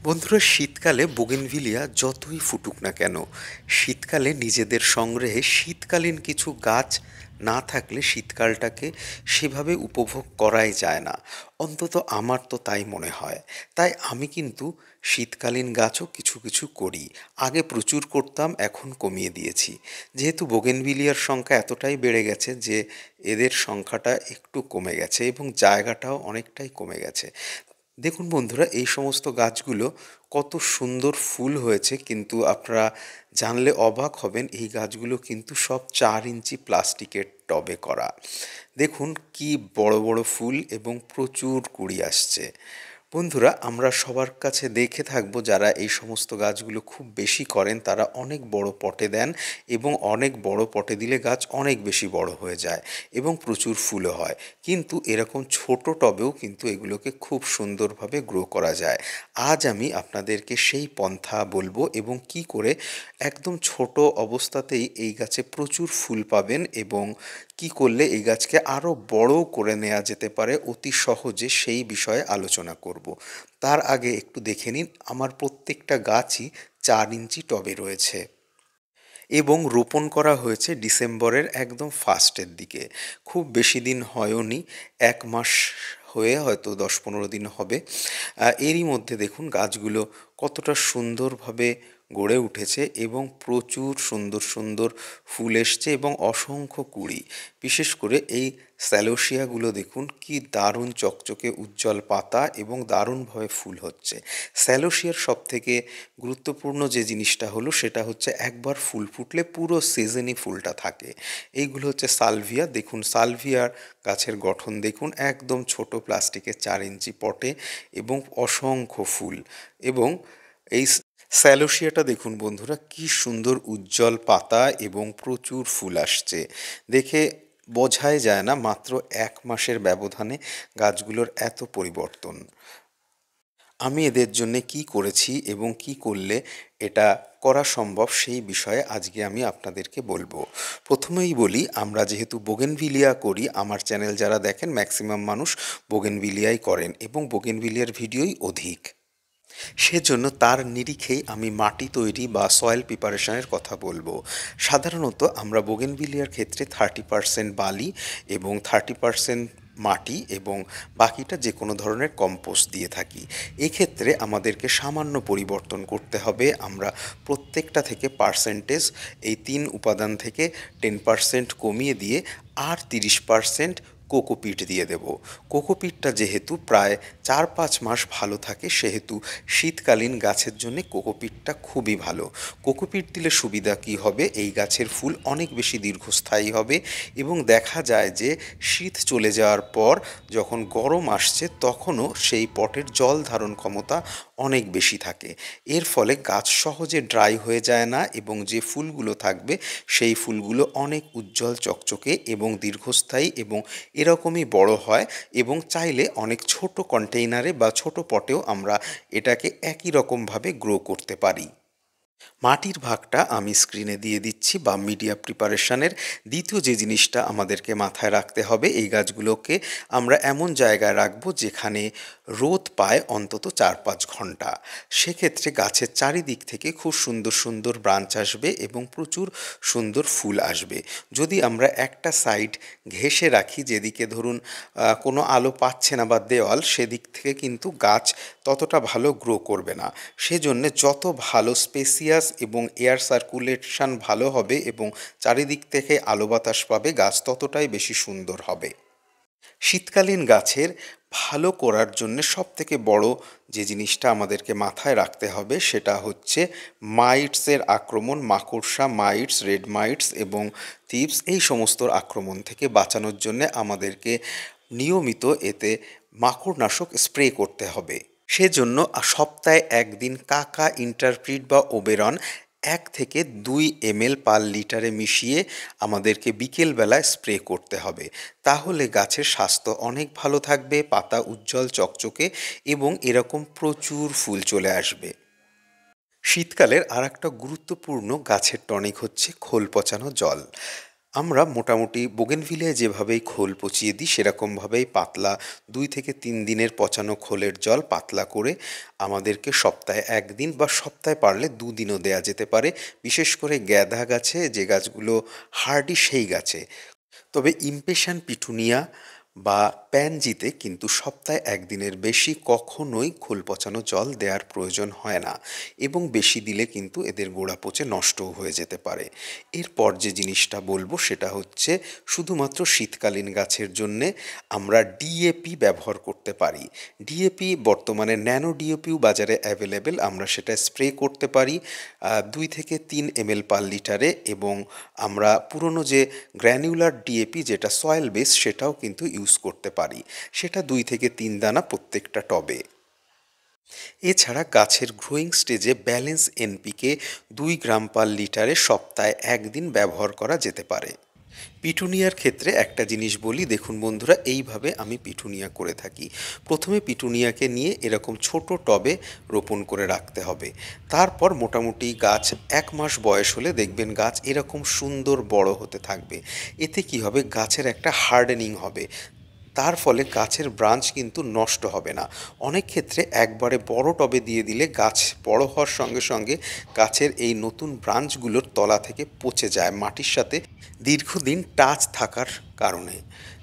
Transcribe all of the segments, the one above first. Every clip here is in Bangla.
বন্ধুরা, শীতকালে বোগেনভিলিয়া যতই ফুটুক না কেন, শীতকালে নিজেদের সংগ্রহে শীতকালীন কিছু গাছ না থাকলে শীতকালটাকে সেভাবে উপভোগ করাই যায় না। অন্তত আমার তো তাই মনে হয়। তাই আমি কিন্তু শীতকালীন গাছও কিছু কিছু করি। আগে প্রচুর করতাম, এখন কমিয়ে দিয়েছি। যেহেতু বোগেনভিলিয়ার সংখ্যা এতটাই বেড়ে গেছে যে এদের সংখ্যাটা একটু কমে গেছে এবং জায়গাটাও অনেকটাই কমে গেছে। দেখুন বন্ধুরা, এই সমস্ত গাছগুলো কত সুন্দর ফুল হয়েছে, কিন্তু আপনারা জানলে অবাক হবেন এই গাছগুলো কিন্তু সব 4 ইঞ্চি প্লাস্টিকের টবে করা। দেখুন কি বড় বড় ফুল এবং প্রচুর কুঁড়ি আসছে। বন্ধুরা, আমরা সবার কাছে দেখে থাকবো যারা এই সমস্ত গাছগুলো খুব বেশি করেন তারা অনেক বড় পটে দেন, এবং অনেক বড় পটে দিলে গাছ অনেক বেশি বড় হয়ে যায় এবং প্রচুর ফুলও হয়। কিন্তু এরকম ছোট টবেও কিন্তু এগুলোকে খুব সুন্দরভাবে গ্রো করা যায়। আজ আমি আপনাদেরকে সেই পন্থা বলবো এবং কি করে একদম ছোট অবস্থাতেই এই গাছে প্রচুর ফুল পাবেন, এবং কি করলে এই গাছকে আরও বড় করে নেওয়া যেতে পারে অতি সহজে, সেই বিষয়ে আলোচনা করব। তার আগে একটু দেখে নিন, আমার প্রত্যেকটা গাছই 4 ইঞ্চি টবে রয়েছে এবং রোপণ করা হয়েছে ডিসেম্বরের একদম ফার্স্টের দিকে। খুব বেশি দিন হয়ওনি, 1 মাস হয়ে হয়তো 10-15 দিন হবে। এরই মধ্যে দেখুন গাছগুলো কতটা সুন্দরভাবে গড়ে উঠেছে এবং প্রচুর সুন্দর সুন্দর ফুল এসছে এবং অসংখ্য কুঁড়ি। বিশেষ করে এই স্যালোসিয়াগুলো দেখুন কি দারুণ চকচকে উজ্জ্বল পাতা এবং দারুণভাবে ফুল হচ্ছে। স্যালোসিয়ার সবথেকে গুরুত্বপূর্ণ যে জিনিসটা হলো সেটা হচ্ছে একবার ফুল ফুটলে পুরো সিজনই ফুলটা থাকে। এইগুলো হচ্ছে সালভিয়া। দেখুন সালভিয়ার গাছের গঠন দেখুন, একদম ছোট প্লাস্টিকের 4 ইঞ্চি পটে এবং অসংখ্য ফুল। এবং এই স্যালোসিয়াটা দেখুন বন্ধুরা কি সুন্দর উজ্জ্বল পাতা এবং প্রচুর ফুল আসছে। দেখে বোঝাই যায় না মাত্র 1 মাসের ব্যবধানে গাছগুলোর এত পরিবর্তন। আমি এদের জন্যে কি করেছি এবং কি করলে এটা করা সম্ভব সেই বিষয়ে আজকে আমি আপনাদেরকে বলবো। প্রথমেই বলি, আমরা যেহেতু বোগেনভিলিয়া করি, আমার চ্যানেল যারা দেখেন ম্যাক্সিমাম মানুষ বোগেনভিলিয়াই করেন এবং বোগেনভিলিয়ার ভিডিওই অধিক। সেজন্য তার নিরিখেই আমি মাটি তৈরি বা সয়েল প্রিপারেশনের কথা বলবো। সাধারণত আমরা বোগেনভিলিয়ার ক্ষেত্রে 30% বালি এবং 30% মাটি এবং বাকিটা যে কোনো ধরনের কম্পোস্ট দিয়ে থাকি। এক্ষেত্রে আমাদেরকে সামান্য পরিবর্তন করতে হবে। আমরা প্রত্যেকটা থেকে পার্সেন্টেজ এই 3 উপাদান থেকে 10% কমিয়ে দিয়ে আর 30% কোকোপিট দিয়ে দেব। কোকোপিটটা যেহেতু প্রায় 4-5 মাস ভালো থাকে, সেহেতু শীতকালীন গাছের জন্যে কোকোপিটটা খুবই ভালো। কোকোপিট দিলে সুবিধা কী হবে, এই গাছের ফুল অনেক বেশি দীর্ঘস্থায়ী হবে এবং দেখা যায় যে শীত চলে যাওয়ার পর যখন গরম আসছে তখনও সেই পটের জল ধারণ ক্ষমতা অনেক বেশি থাকে। এর ফলে গাছ সহজে ড্রাই হয়ে যায় না এবং যে ফুলগুলো থাকবে সেই ফুলগুলো অনেক উজ্জ্বল চকচকে এবং দীর্ঘস্থায়ী এবং এরকমই বড় হয়, এবং চাইলে অনেক ছোট কন্টেইনারে বা ছোট পটেও আমরা এটাকে একই রকমভাবে গ্রো করতে পারি। মাটির ভাগটা আমি স্ক্রিনে দিয়ে দিচ্ছি। বা মিডিয়া প্রিপারেশনের দ্বিতীয় যে জিনিসটা আমাদেরকে মাথায় রাখতে হবে, এই গাছগুলোকে আমরা এমন জায়গায় রাখবো যেখানে রোদ পায় অন্তত 4-5 ঘন্টা। সেক্ষেত্রে গাছের চারিদিক থেকে খুব সুন্দর সুন্দর ব্রাঞ্চ আসবে এবং প্রচুর সুন্দর ফুল আসবে। যদি আমরা একটা সাইড ঘেঁষে রাখি, যেদিকে ধরুন কোনো আলো পাচ্ছে না বা দেওয়াল, সেদিক থেকে কিন্তু গাছ ততটা ভালো গ্রো করবে না। সেজন্যে যত ভালো স্পেসিয়াস এবং এয়ার সার্কুলেশন ভালো হবে এবং চারিদিক থেকে আলো বাতাস পাবে, গাছ ততটাই বেশি সুন্দর হবে। শীতকালীন গাছের ভালো করার জন্যে সবথেকে বড় যে জিনিসটা আমাদেরকে মাথায় রাখতে হবে সেটা হচ্ছে মাইটসের আক্রমণ। মাকড়সা, মাইটস, রেড মাইটস এবং থিপস, এই সমস্ত আক্রমণ থেকে বাঁচানোর জন্যে আমাদেরকে নিয়মিত এতে মাকড়নাশক স্প্রে করতে হবে। সেজন্য সপ্তাহে 1 দিন কাকা ইন্টারপ্রিট বা ওবেরন 1 থেকে 2 ml/লিটারে মিশিয়ে আমাদেরকে বিকেলবেলায় স্প্রে করতে হবে। তাহলে গাছের স্বাস্থ্য অনেক ভালো থাকবে, পাতা উজ্জ্বল চকচকে এবং এরকম প্রচুর ফুল চলে আসবে। শীতকালের আর একটা গুরুত্বপূর্ণ গাছের টনিক হচ্ছে খোল পচানো জল। আমরা মোটামুটি বোগেনভিলিয়ায় যেভাবেই খোল পচিয়ে দিই সেরকমভাবেই পাতলা ২ থেকে ৩ দিনের পচানো খোলের জল পাতলা করে আমাদেরকে সপ্তাহে ১ দিন বা সপ্তাহে পারলে ২ দিনও দেয়া যেতে পারে। বিশেষ করে গ্যাঁদা গাছে, যে গাছগুলো হার্ডি সেই গাছে। তবে ইমপেশান পিটুনিয়া বা প্যানজিতে কিন্তু সপ্তাহে ১ দিনের বেশি কখনোই খোল পচানো জল দেওয়ার প্রয়োজন হয় না, এবং বেশি দিলে কিন্তু এদের গোড়া পচে নষ্টও হয়ে যেতে পারে। এরপর যে জিনিসটা বলবো সেটা হচ্ছে শুধুমাত্র শীতকালীন গাছের জন্যে আমরা ডিএপি ব্যবহার করতে পারি। ডিএপি বর্তমানে ন্যানো ডিএপিও বাজারে অ্যাভেলেবেল, আমরা সেটা স্প্রে করতে পারি ২ থেকে ৩ এমএল পার লিটারে, এবং আমরা পুরনো যে গ্র্যানুলার ডিএপি যেটা সয়েল বেস সেটাও কিন্তু ইউজ করতে পারি, সেটা ২ থেকে ৩ দানা প্রত্যেকটা টবে। এছাড়া গাছের গ্রোয়িং স্টেজে ব্যালেন্স এনপিকে ২ গ্রাম পার লিটারে সপ্তাহে ১ দিন ব্যবহার করা যেতে পারে। পিটুনিয়ার ক্ষেত্রে একটা জিনিস বলি, দেখুন বন্ধুরা, এইভাবে আমি পিটুনিয়া করে থাকি। প্রথমে পিটুনিয়াকে নিয়ে এরকম ছোট টবে রোপণ করে রাখতে হবে। তারপর মোটামুটি গাছ ১ মাস বয়স হলে দেখবেন গাছ এরকম সুন্দর বড় হতে থাকবে। এতে কি হবে, গাছের একটা হার্ডেনিং হবে। তার ফলে গাছের ব্রাঞ্চ কিন্তু নষ্ট হবে না। অনেক ক্ষেত্রে একবারে বড় টবে দিয়ে দিলে গাছ বড় হওয়ার সঙ্গে সঙ্গে গাছের এই নতুন ব্রাঞ্চগুলোর তলা থেকে পচে যায় মাটির সাথে দীর্ঘদিন টাচ থাকার কারণে।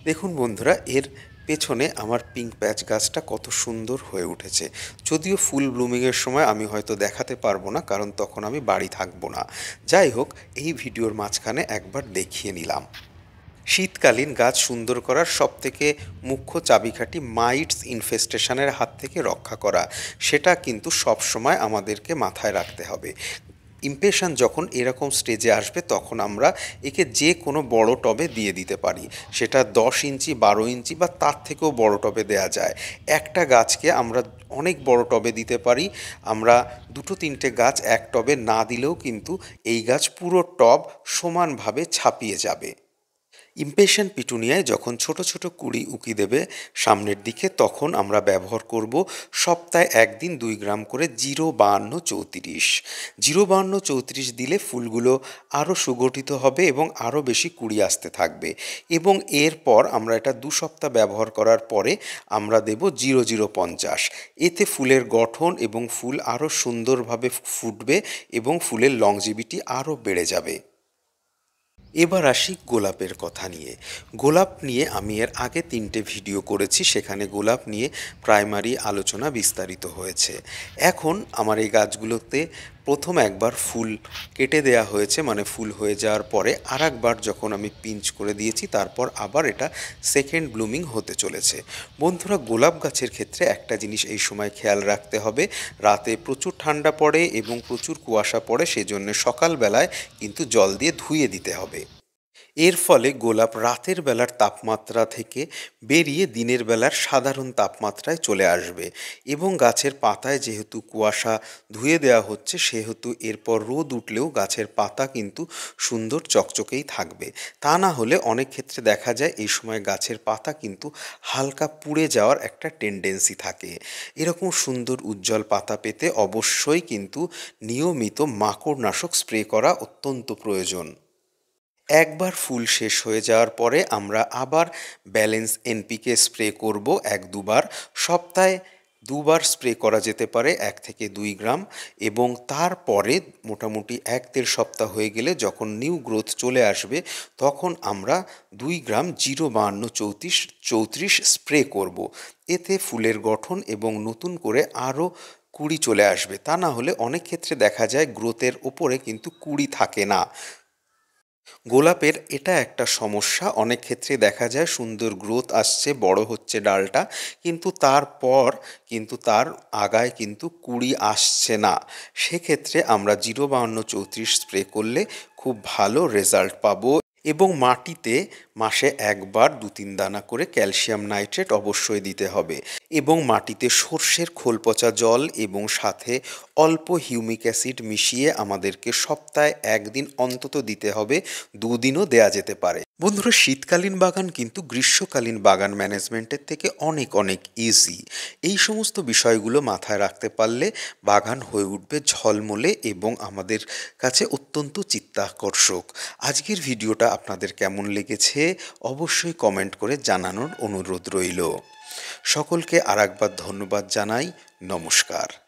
দেখুন বন্ধুরা, এর পেছনে আমার পিঙ্ক প্যাচ গাছটা কত সুন্দর হয়ে উঠেছে। যদিও ফুল ব্লুমিংয়ের সময় আমি হয়তো দেখাতে পারবো না, কারণ তখন আমি বাড়ি থাকবো না। যাই হোক, এই ভিডিওর মাঝখানে একবার দেখিয়ে নিলাম। শীতকালীন গাছ সুন্দর করার সবথেকে মুখ্য চাবিকাঠি মাইটস ইনফেস্টেশনের হাত থেকে রক্ষা করা, সেটা কিন্তু সবসময় আমাদেরকে মাথায় রাখতে হবে। ইমপেশন যখন এরকম স্টেজে আসবে তখন আমরা একে যে কোনো বড় টবে দিয়ে দিতে পারি, সেটা ১০ ইঞ্চি, ১২ ইঞ্চি বা তার থেকেও বড় টবে দেয়া যায়। একটা গাছকে আমরা অনেক বড় টবে দিতে পারি, আমরা ২-৩টে গাছ এক টবে না দিলেও কিন্তু এই গাছ পুরো টব সমানভাবে ছাপিয়ে যাবে। ইমপেশন পিটুনিয়ায় যখন ছোট ছোট কুঁড়ি উকি দেবে সামনের দিকে, তখন আমরা ব্যবহার করব সপ্তাহে ১ দিন ২ গ্রাম করে ০৫২ ৩৪। ০৫২ ৩৪ দিলে ফুলগুলো আরও সুগঠিত হবে এবং আরও বেশি কুঁড়ি আসতে থাকবে। এবং এরপর আমরা এটা ২ সপ্তাহ ব্যবহার করার পরে আমরা দেব ০০৫০। এতে ফুলের গঠন এবং ফুল আরও সুন্দরভাবে ফুটবে এবং ফুলের লংজিভিটি আরও বেড়ে যাবে। এবার আসি গোলাপের কথা নিয়ে। গোলাপ নিয়ে আমি এর আগে ৩টে ভিডিও করেছি, সেখানে গোলাপ নিয়ে প্রাইমারি আলোচনা বিস্তারিত হয়েছে। এখন আমার এই গাছগুলোতে প্রথম একবার ফুল কেটে দেয়া হয়েছে, মানে ফুল হয়ে যাওয়ার পরে আরেকবার যখন আমি পিঞ্চ করে দিয়েছি, তারপর আবার এটা সেকেন্ড ব্লুমিং হতে চলেছে। বন্ধুরা, গোলাপ গাছের ক্ষেত্রে একটা জিনিস এই সময় খেয়াল রাখতে হবে, রাতে প্রচুর ঠান্ডা পড়ে এবং প্রচুর কুয়াশা পড়ে, সেজন্য সকালবেলায় কিন্তু জল দিয়ে ধুইয়ে দিতে হবে। এর ফলে গোলাপ রাতের বেলার তাপমাত্রা থেকে বেরিয়ে দিনের বেলার সাধারণ তাপমাত্রায় চলে আসবে, এবং গাছের পাতায় যেহেতু কুয়াশা ধুয়ে দেওয়া হচ্ছে সেহেতু এরপর রোদ উঠলেও গাছের পাতা কিন্তু সুন্দর চকচকেই থাকবে। তা না হলে অনেক ক্ষেত্রে দেখা যায় এই সময় গাছের পাতা কিন্তু হালকা পুড়ে যাওয়ার একটা টেন্ডেন্সি থাকে। এরকম সুন্দর উজ্জ্বল পাতা পেতে অবশ্যই কিন্তু নিয়মিত মাকড়নাশক স্প্রে করা অত্যন্ত প্রয়োজন। একবার ফুল শেষ হয়ে যাওয়ার পরে আমরা আবার ব্যালেন্স এনপিকে স্প্রে করব ১-২ বার। সপ্তাহে ২ বার স্প্রে করা যেতে পারে ১ থেকে ২ গ্রাম, এবং তারপরে মোটামুটি ১-১.৫ সপ্তাহ হয়ে গেলে যখন নিউ গ্রোথ চলে আসবে তখন আমরা ২ গ্রাম ০৫২ ৩৪ স্প্রে করব। এতে ফুলের গঠন এবং নতুন করে আরও কুঁড়ি চলে আসবে। তা না হলে অনেক ক্ষেত্রে দেখা যায় গ্রোথের ওপরে কিন্তু কুঁড়ি থাকে না। গোলাপের এটা একটা সমস্যা, অনেক ক্ষেত্রে দেখা যায় সুন্দর গ্রোথ আসছে, বড় হচ্ছে ডালটা, কিন্তু তারপর কিন্তু তার আগায় কিন্তু কুঁড়ি আসছে না। সেক্ষেত্রে আমরা ০৫২ ৩৪ স্প্রে করলে খুব ভালো রেজাল্ট পাবো, এবং মাটিতে মাসে একবার ২-৩ দানা করে ক্যালসিয়াম নাইট্রেট অবশ্যই দিতে হবে। এবং মাটিতে সর্ষের খোল পচা জল এবং সাথে অল্প হিউমিক অ্যাসিড মিশিয়ে আমাদেরকে সপ্তাহে ১ দিন অন্তত দিতে হবে, ২ দিনও দেয়া যেতে পারে। বন্ধুরা, শীতকালীন বাগান কিন্তু গ্রীষ্মকালীন বাগান ম্যানেজমেন্টের থেকে অনেক অনেক ইজি। এই সমস্ত বিষয়গুলো মাথায় রাখতে পারলে বাগান হয়ে উঠবে ঝলমলে এবং আমাদের কাছে অত্যন্ত চিত্তাকর্ষক। আজকের ভিডিওটা আপনাদের কেমন লেগেছে অবশ্যই কমেন্ট করে জানানোর অনুরোধ রইল। সকলকে আরেকবার ধন্যবাদ জানাই। নমস্কার।